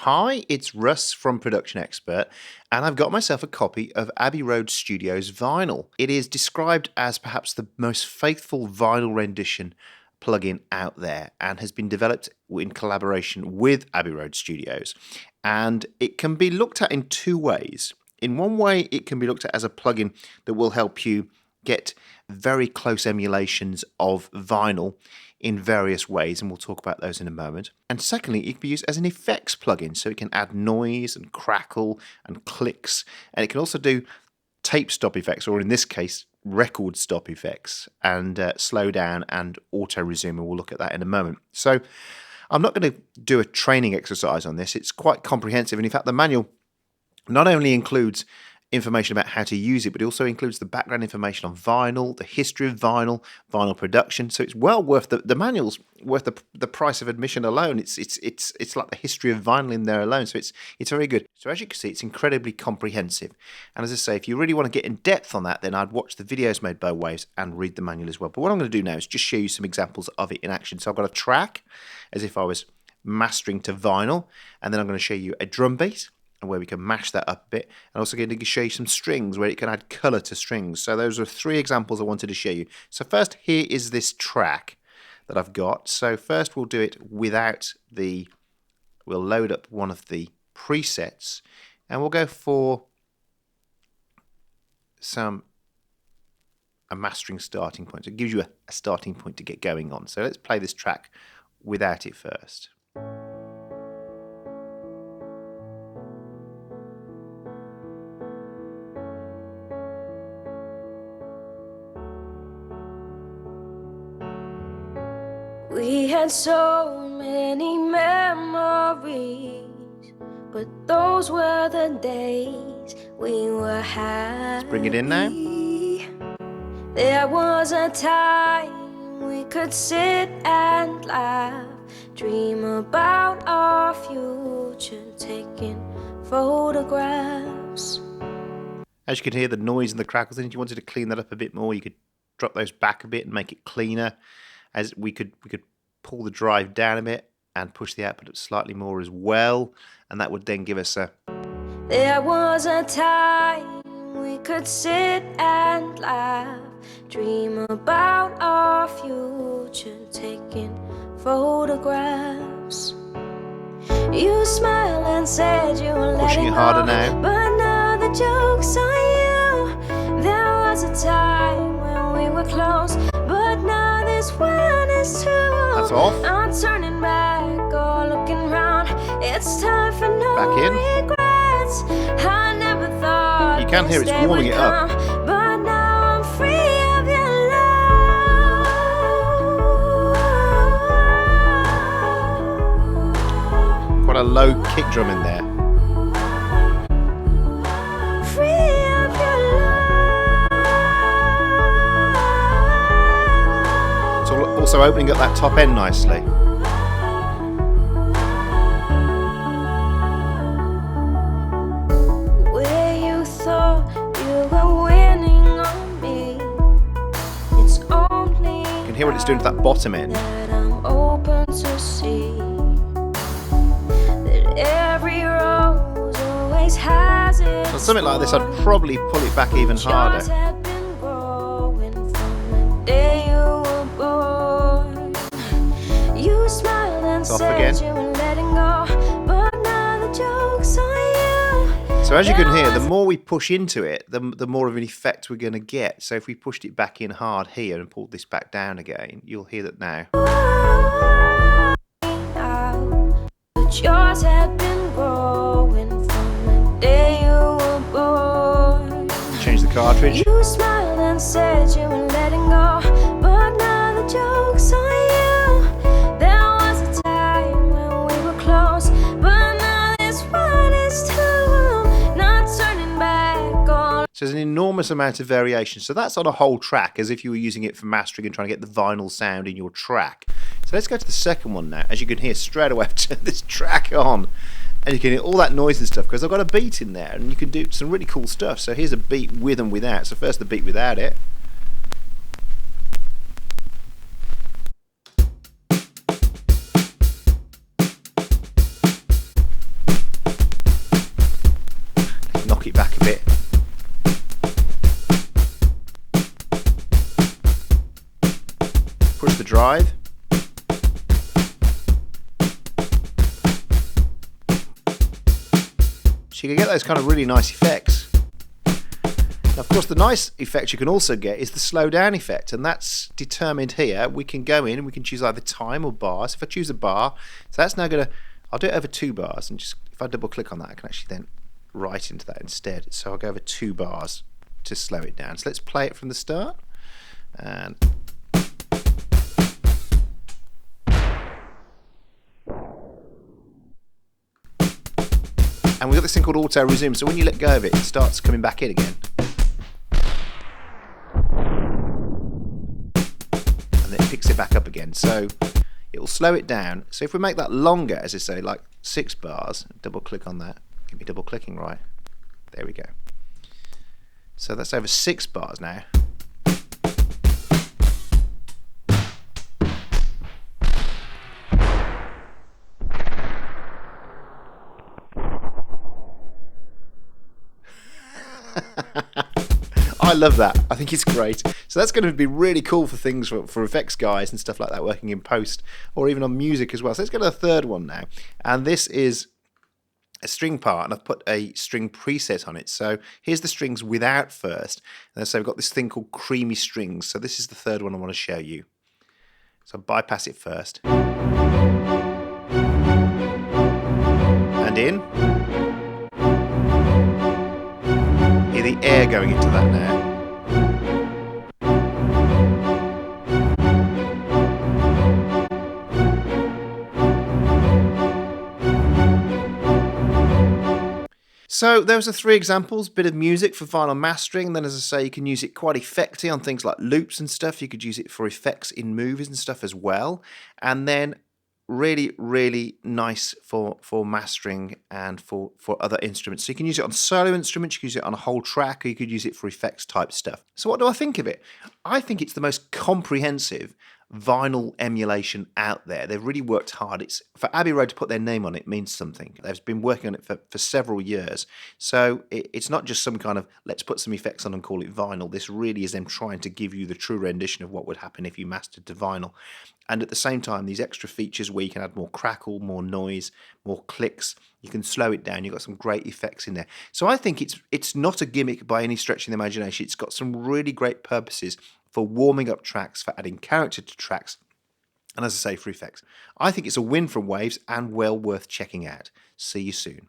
Hi, it's Russ from Production Expert, and I've got myself a copy of Abbey Road Studios vinyl. It is described as perhaps the most faithful vinyl rendition plugin out there and has been developed in collaboration with Abbey Road Studios. And it can be looked at in two ways. In one way, it can be looked at as a plugin that will help you get very close emulations of vinyl in various ways, and we'll talk about those in a moment. And secondly, it can be used as an effects plugin, so it can add noise and crackle and clicks, and it can also do tape stop effects, or in this case, record stop effects, and slow down and auto resume, and we'll look at that in a moment. So I'm not going to do a training exercise on this. It's quite comprehensive, and in fact the manual not only includes information about how to use it, but it also includes the background information on vinyl, the history of vinyl, vinyl production. So it's well worth the manual's worth the price of admission alone. It's like the history of vinyl in there alone. So it's very good. So as you can see, it's incredibly comprehensive. And as I say, if you really want to get in depth on that, then I'd watch the videos made by Waves and read the manual as well. But what I'm going to do now is just show you some examples of it in action. So I've got a track as if I was mastering to vinyl, and then I'm going to show you a drum beat, and where we can mash that up a bit, and also going to show you some strings where it can add colour to strings. So those are three examples I wanted to show you. So first, here is this track that I've got. So first we'll do it without we'll load up one of the presets, and we'll go for a mastering starting point. So it gives you a starting point to get going on. So let's play this track without it first. We had so many memories, but those were the days we were happy. Let's bring it in now. There was a time we could sit and laugh, dream about our future, taking photographs. As you can hear, the noise and the crackles, and if you wanted to clean that up a bit more, you could drop those back a bit and make it cleaner. As we could pull the drive down a bit and push the output up slightly more as well, and that would then give us a... There was a time we could sit and laugh, dream about our future, taking photographs. You smiled and said you were pushing it harder now. But now the joke's on you. There was a time when we were close, but now this one is too. That's off. Not turning back or looking round. It's time for no back in. regrets. I never thought you can hear it's warming it up. But now I'm free of your love. Quite a low kick drum in there. Also opening up that top end nicely. Where you thought you were winning on me, it's only you can hear what it's doing to that bottom end. that I'm open to see that every rose always has its So something like this, I'd probably pull it back even harder. Off again. So as you can hear, the more we push into it, the more of an effect we're going to get. So if we pushed it back in hard here and pulled this back down again, you'll hear that now. But yours had been growing from the day you were born. Change the cartridge. You smiled and said you were letting go, but now the joke's on you. So there's an enormous amount of variation. So that's on a whole track, as if you were using it for mastering and trying to get the vinyl sound in your track. So let's go to the second one now. As you can hear straight away, I've turned this track on, and you can hear all that noise and stuff because I've got a beat in there, and you can do some really cool stuff. So here's a beat with and without. So first the beat without it. push the drive. So you can get those kind of really nice effects. Now, of course, the nice effect you can also get is the slow down effect, and that's determined here. We can go in and we can choose either time or bars. If I choose a bar, so that's now going to, I'll do it over 2 bars, and just if I double click on that, I can actually then write into that instead. So I'll go over 2 bars to slow it down. So let's play it from the start. And we've got this thing called auto resume, so when you let go of it, it starts coming back in again. And then it picks it back up again. So it will slow it down. So if we make that longer, as I say, like 6 bars, double click on that. Give me double clicking, right? There we go. So that's over 6 bars now. I love that. I think it's great. So that's going to be really cool for things for effects guys and stuff like that, working in post or even on music as well. So let's go to the third one now. And this is a string part, and I've put a string preset on it. So here's the strings without first. And so we've got this thing called creamy strings. So this is the third one I want to show you. So bypass it first. And in. Hear the air going into that now. So those are 3 examples, bit of music for vinyl mastering, and then as I say, you can use it quite effectively on things like loops and stuff. You could use it for effects in movies and stuff as well. And then really, really nice for mastering and for other instruments. So you can use it on solo instruments, you can use it on a whole track, or you could use it for effects type stuff. So what do I think of it? I think it's the most comprehensive vinyl emulation out there. They've really worked hard. It's for Abbey Road to put their name on it means something. They've been working on it for several years. So it's not just some kind of let's put some effects on and call it vinyl. This really is them trying to give you the true rendition of what would happen if you mastered to vinyl. And at the same time, these extra features where you can add more crackle, more noise, more clicks, you can slow it down. You've got some great effects in there. So I think it's not a gimmick by any stretch of the imagination. It's got some really great purposes for warming up tracks, for adding character to tracks, and as I say, for effects. I think it's a win from Waves and well worth checking out. See you soon.